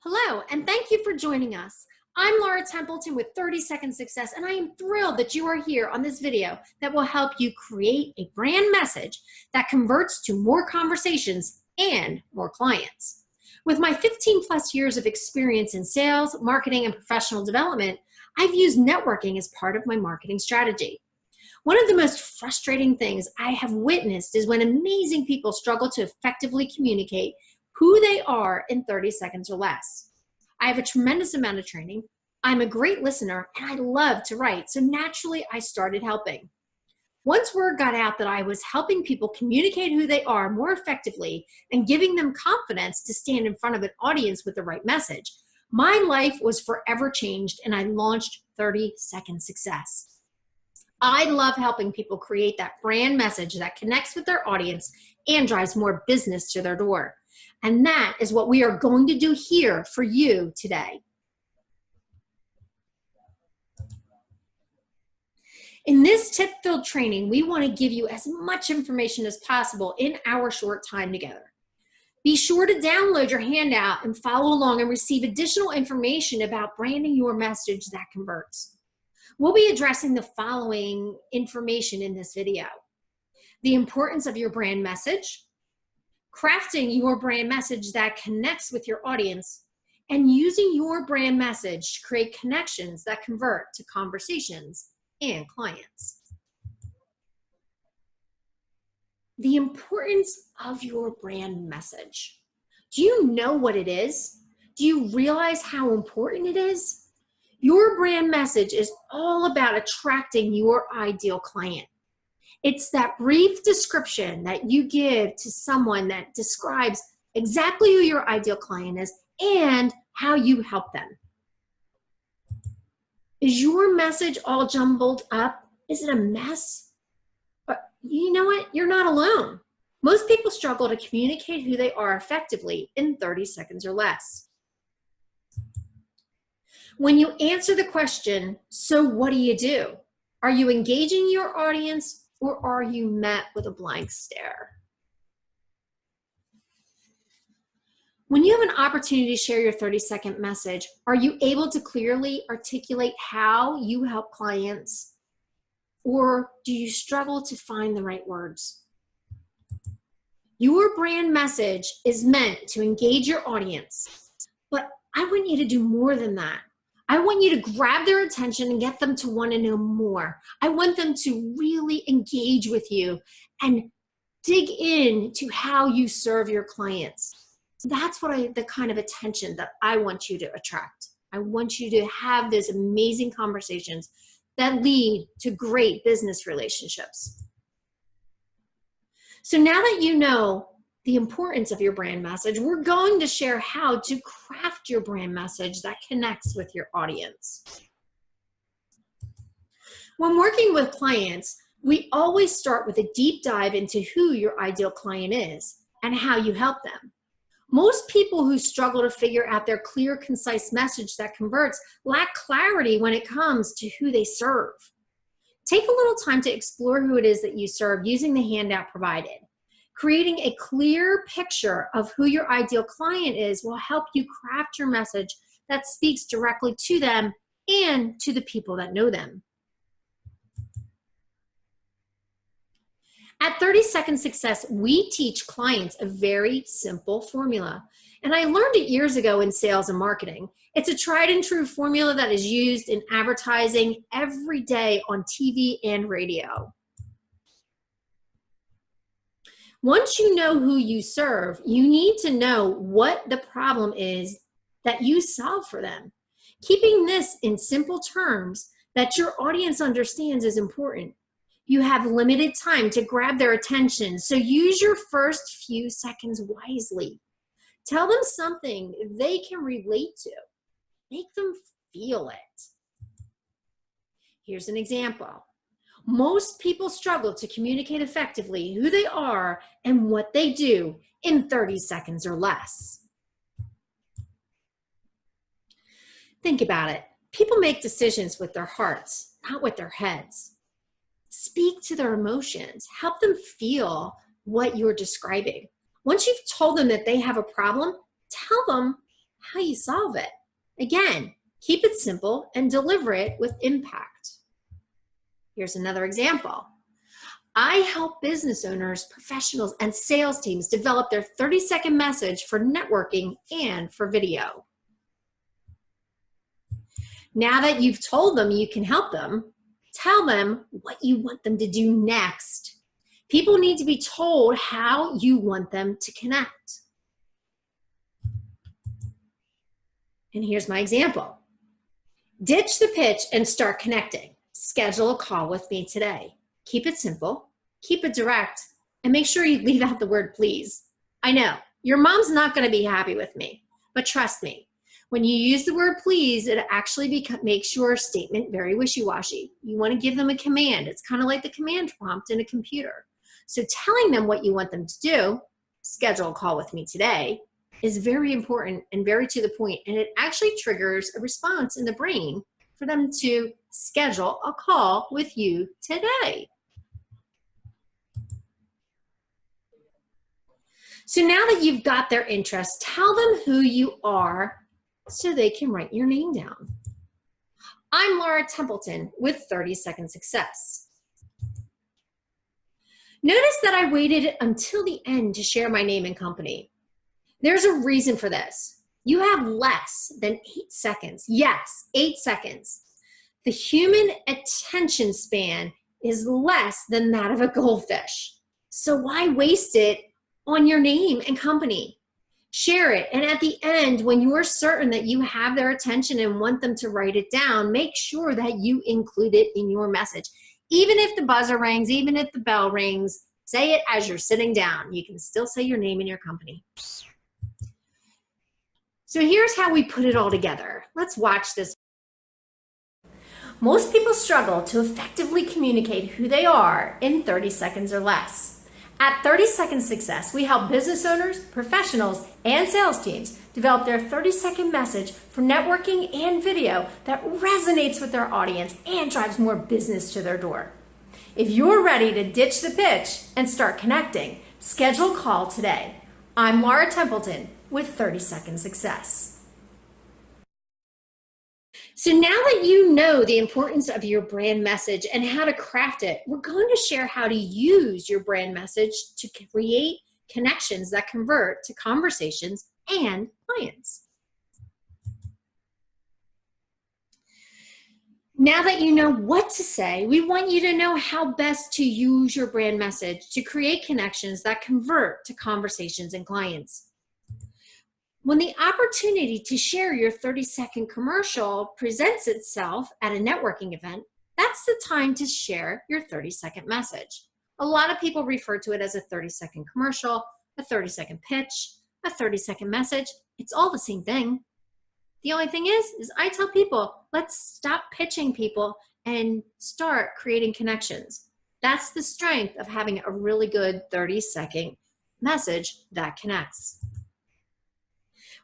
Hello, and thank you for joining us. I'm Laura Templeton with 30-Second Success, and I am thrilled that you are here on this video that will help you create a brand message that converts to more conversations and more clients. With my 15 plus years of experience in sales, marketing, and professional development, I've used networking as part of my marketing strategy. One of the most frustrating things I have witnessed is when amazing people struggle to effectively communicate who they are in 30 seconds or less. I have a tremendous amount of training. I'm a great listener and I love to write, so naturally I started helping. Once word got out that I was helping people communicate who they are more effectively and giving them confidence to stand in front of an audience with the right message, my life was forever changed and I launched 30-Second Success. I love helping people create that brand message that connects with their audience and drives more business to their door. And that is what we are going to do here for you today. In this tip-filled training, we want to give you as much information as possible in our short time together. Be sure to download your handout and follow along and receive additional information about branding your message that converts. We'll be addressing the following information in this video: the importance of your brand message, crafting your brand message that connects with your audience, and using your brand message to create connections that convert to conversations and clients. The importance of your brand message. Do you know what it is? Do you realize how important it is? Your brand message is all about attracting your ideal client. It's that brief description that you give to someone that describes exactly who your ideal client is and how you help them. Is your message all jumbled up? Is it a mess? But you know what? You're not alone. Most people struggle to communicate who they are effectively in 30 seconds or less. When you answer the question, so what do? Are you engaging your audience, or are you met with a blank stare? When you have an opportunity to share your 30-second message, are you able to clearly articulate how you help clients, or do you struggle to find the right words? Your brand message is meant to engage your audience, but I want you to do more than that. I want you to grab their attention and get them to want to know more. I want them to really engage with you and dig into how you serve your clients. That's the kind of attention that I want you to attract. I want you to have those amazing conversations that lead to great business relationships. So now that you know the importance of your brand message, we're going to share how to craft your brand message that connects with your audience. When working with clients, we always start with a deep dive into who your ideal client is and how you help them. Most people who struggle to figure out their clear, concise message that converts lack clarity when it comes to who they serve. Take a little time to explore who it is that you serve using the handout provided. Creating a clear picture of who your ideal client is will help you craft your message that speaks directly to them and to the people that know them. At 30-Second Success, we teach clients a very simple formula. And I learned it years ago in sales and marketing. It's a tried and true formula that is used in advertising every day on TV and radio. Once you know who you serve, you need to know what the problem is that you solve for them. Keeping this in simple terms that your audience understands is important. You have limited time to grab their attention, so use your first few seconds wisely. Tell them something they can relate to. Make them feel it. Here's an example. Most people struggle to communicate effectively who they are and what they do in 30 seconds or less. Think about it. People make decisions with their hearts, not with their heads. Speak to their emotions. Help them feel what you're describing. Once you've told them that they have a problem, tell them how you solve it. Again, keep it simple and deliver it with impact. Here's another example. I help business owners, professionals, and sales teams develop their 30-second message for networking and for video. Now that you've told them you can help them, tell them what you want them to do next. People need to be told how you want them to connect. And here's my example. Ditch the pitch and start connecting. Schedule a call with me today. Keep it simple, keep it direct, and make sure you leave out the word please. I know, your mom's not going to be happy with me, but trust me, when you use the word please, it actually makes your statement very wishy-washy. You want to give them a command. It's kind of like the command prompt in a computer. So telling them what you want them to do, schedule a call with me today, is very important and very to the point, and it actually triggers a response in the brain for them to schedule a call with you today. So now that you've got their interest, tell them who you are so they can write your name down. I'm Laura Templeton with 30-Second Success. Notice that I waited until the end to share my name and company. There's a reason for this. You have less than 8 seconds. Yes, 8 seconds. The human attention span is less than that of a goldfish. So why waste it on your name and company? Share it, and at the end, when you are certain that you have their attention and want them to write it down, make sure that you include it in your message. Even if the buzzer rings, even if the bell rings, say it as you're sitting down. You can still say your name and your company. So here's how we put it all together. Let's watch this. Most people struggle to effectively communicate who they are in 30 seconds or less. At 30-Second Success, we help business owners, professionals, and sales teams develop their 30-second message for networking and video that resonates with their audience and drives more business to their door. If you're ready to ditch the pitch and start connecting, schedule a call today. I'm Laura Templeton with 30-Second Success. So now that you know the importance of your brand message and how to craft it, we're going to share how to use your brand message to create connections that convert to conversations and clients. Now that you know what to say, we want you to know how best to use your brand message to create connections that convert to conversations and clients. When the opportunity to share your 30-second commercial presents itself at a networking event, that's the time to share your 30-second message. A lot of people refer to it as a 30-second commercial, a 30-second pitch, a 30-second message. It's all the same thing. The only thing is I tell people, let's stop pitching people and start creating connections. That's the strength of having a really good 30-second message that connects.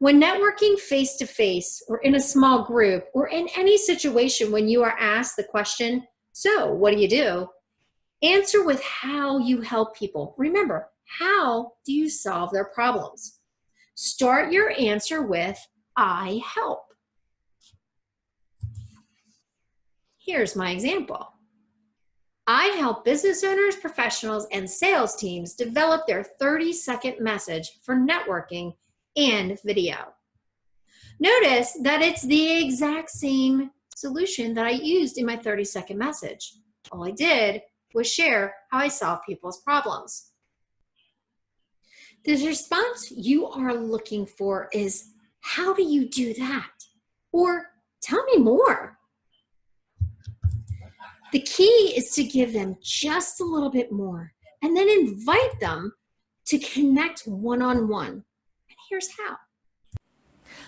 When networking face-to-face or in a small group or in any situation when you are asked the question, so what do you do? Answer with how you help people. Remember, how do you solve their problems? Start your answer with, I help. Here's my example. I help business owners, professionals, and sales teams develop their 30-second message for networking and video. Notice that it's the exact same solution that I used in my 30-second message. All I did was share how I solve people's problems. The response you are looking for is, how do you do that? Or tell me more. The key is to give them just a little bit more and then invite them to connect one-on-one. Here's how.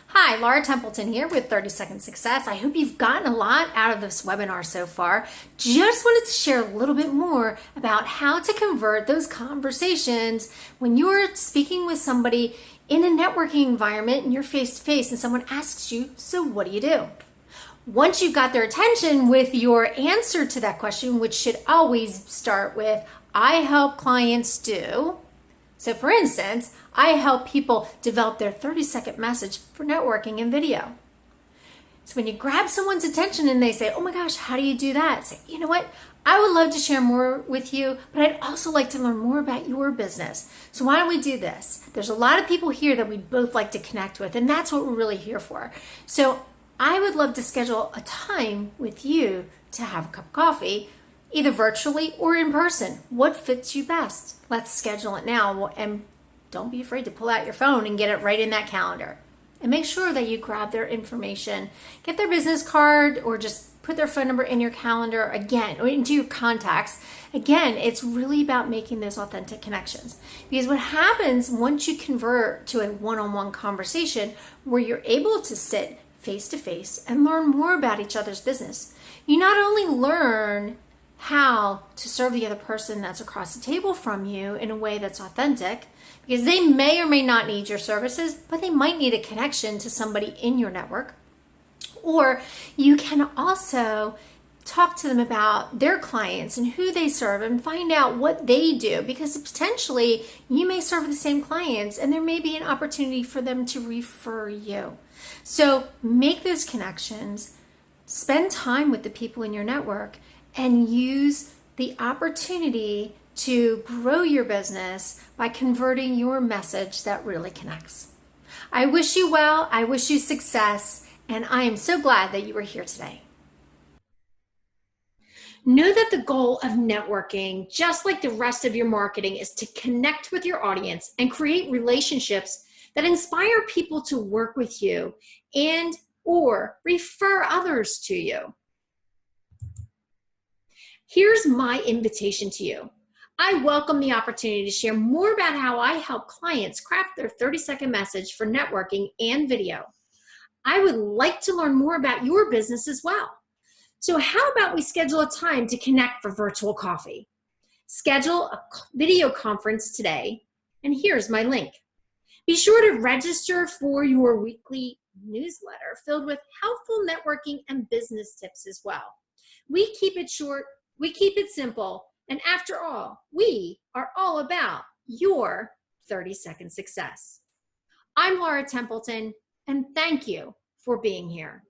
Hi, Laura Templeton here with 30-Second Success. I hope you've gotten a lot out of this webinar so far. Just wanted to share a little bit more about how to convert those conversations when you're speaking with somebody in a networking environment and you're face-to-face and someone asks you, so what do you do? Once you've got their attention with your answer to that question, which should always start with, I help clients do. So for instance, I help people develop their 30-second message for networking and video. So when you grab someone's attention and they say, oh my gosh, how do you do that? Say, you know what? I would love to share more with you, but I'd also like to learn more about your business. So why don't we do this? There's a lot of people here that we'd both like to connect with, and that's what we're really here for. So I would love to schedule a time with you to have a cup of coffee, either virtually or in person. What fits you best? Let's schedule it now, and don't be afraid to pull out your phone and get it right in that calendar. And make sure that you grab their information, get their business card, or just put their phone number in your calendar again, or into your contacts. Again, it's really about making those authentic connections. Because what happens once you convert to a one-on-one conversation where you're able to sit face-to-face and learn more about each other's business, you not only learn how to serve the other person that's across the table from you in a way that's authentic, because they may or may not need your services, but they might need a connection to somebody in your network. Or you can also talk to them about their clients and who they serve and find out what they do, because potentially you may serve the same clients and there may be an opportunity for them to refer you. So make those connections, spend time with the people in your network, and use the opportunity to grow your business by converting your message that really connects. I wish you well, I wish you success, and I am so glad that you were here today. Know that the goal of networking, just like the rest of your marketing, is to connect with your audience and create relationships that inspire people to work with you and or refer others to you. Here's my invitation to you. I welcome the opportunity to share more about how I help clients craft their 30-second message for networking and video. I would like to learn more about your business as well. So how about we schedule a time to connect for virtual coffee? Schedule a video conference today, and here's my link. Be sure to register for your weekly newsletter filled with helpful networking and business tips as well. We keep it short, we keep it simple, and after all, we are all about your 30-second success. I'm Laura Templeton, and thank you for being here.